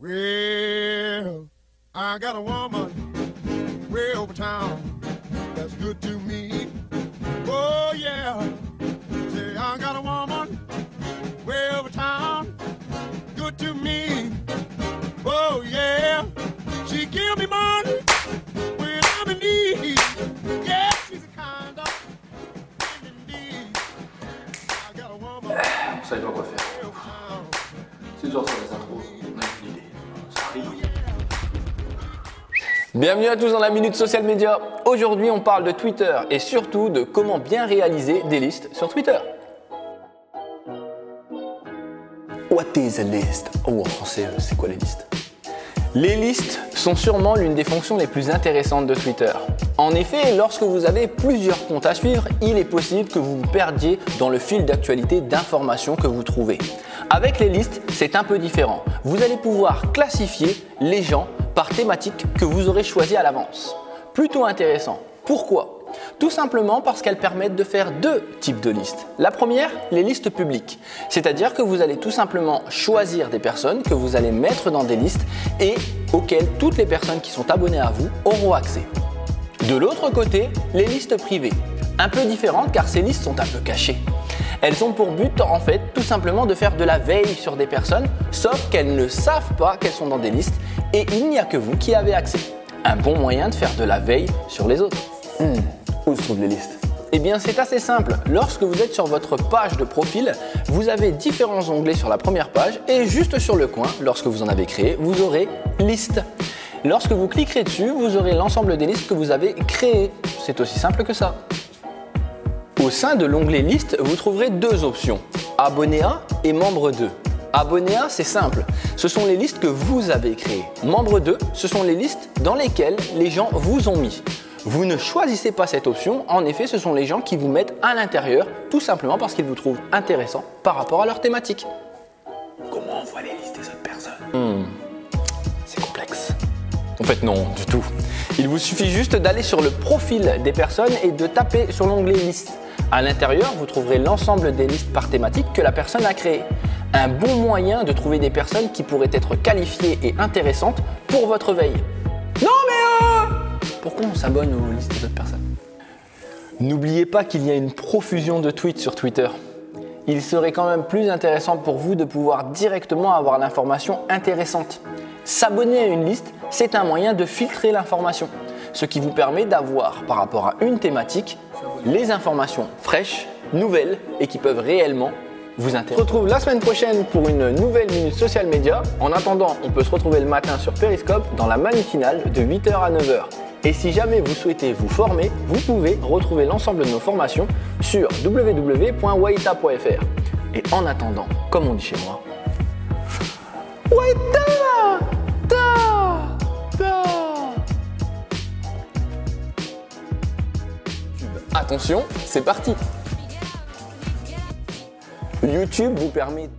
Well, I got a woman way over town that's good to me. Oh yeah, say I got a woman way over town, good to me. Oh yeah, she give me money when I'm in need. Yeah, she's a kind of friend indeed. I got a woman. On savait pas quoi faire. C'est toujours sur les intros, on a une idée. Ça arrive. Bienvenue à tous dans la Minute Social Media. Aujourd'hui, on parle de Twitter et surtout de comment bien réaliser des listes sur Twitter. What is a list? Oh, en français, c'est quoi les listes? Les listes sont sûrement l'une des fonctions les plus intéressantes de Twitter. En effet, lorsque vous avez plusieurs comptes à suivre, il est possible que vous vous perdiez dans le fil d'actualité d'informations que vous trouvez. Avec les listes, c'est un peu différent. Vous allez pouvoir classifier les gens par thématique que vous aurez choisi à l'avance. Plutôt intéressant. Pourquoi ? Tout simplement parce qu'elles permettent de faire deux types de listes. La première, les listes publiques. C'est-à-dire que vous allez tout simplement choisir des personnes que vous allez mettre dans des listes et auxquelles toutes les personnes qui sont abonnées à vous auront accès. De l'autre côté, les listes privées. Un peu différentes car ces listes sont un peu cachées. Elles ont pour but en fait tout simplement de faire de la veille sur des personnes, sauf qu'elles ne savent pas qu'elles sont dans des listes et il n'y a que vous qui avez accès. Un bon moyen de faire de la veille sur les autres. Où se trouvent les listes? Eh bien c'est assez simple. Lorsque vous êtes sur votre page de profil, vous avez différents onglets sur la première page et juste sur le coin, lorsque vous en avez créé, vous aurez Liste. Lorsque vous cliquerez dessus, vous aurez l'ensemble des listes que vous avez créées. C'est aussi simple que ça. Au sein de l'onglet Liste, vous trouverez deux options, Abonné à et Membre 2. Abonné à, c'est simple, ce sont les listes que vous avez créées. Membre 2, ce sont les listes dans lesquelles les gens vous ont mis. Vous ne choisissez pas cette option, en effet, ce sont les gens qui vous mettent à l'intérieur, tout simplement parce qu'ils vous trouvent intéressants par rapport à leur thématique. Comment on voit les listes des autres personnes? C'est complexe. En fait, non, du tout. Il vous suffit juste d'aller sur le profil des personnes et de taper sur l'onglet Liste. À l'intérieur, vous trouverez l'ensemble des listes par thématique que la personne a créées. Un bon moyen de trouver des personnes qui pourraient être qualifiées et intéressantes pour votre veille. Non mais pourquoi on s'abonne aux listes des autres personnes? N'oubliez pas qu'il y a une profusion de tweets sur Twitter. Il serait quand même plus intéressant pour vous de pouvoir directement avoir l'information intéressante. S'abonner à une liste, c'est un moyen de filtrer l'information, ce qui vous permet d'avoir, par rapport à une thématique, les informations fraîches, nouvelles et qui peuvent réellement vous intéresser. On se retrouve la semaine prochaine pour une nouvelle Minute Social Media. En attendant, on peut se retrouver le matin sur Periscope dans la matinale de 8h à 9h. Et si jamais vous souhaitez vous former, vous pouvez retrouver l'ensemble de nos formations sur www.waita.fr. Et en attendant, comme on dit chez moi, Waita! Attention, c'est parti! YouTube vous permet de...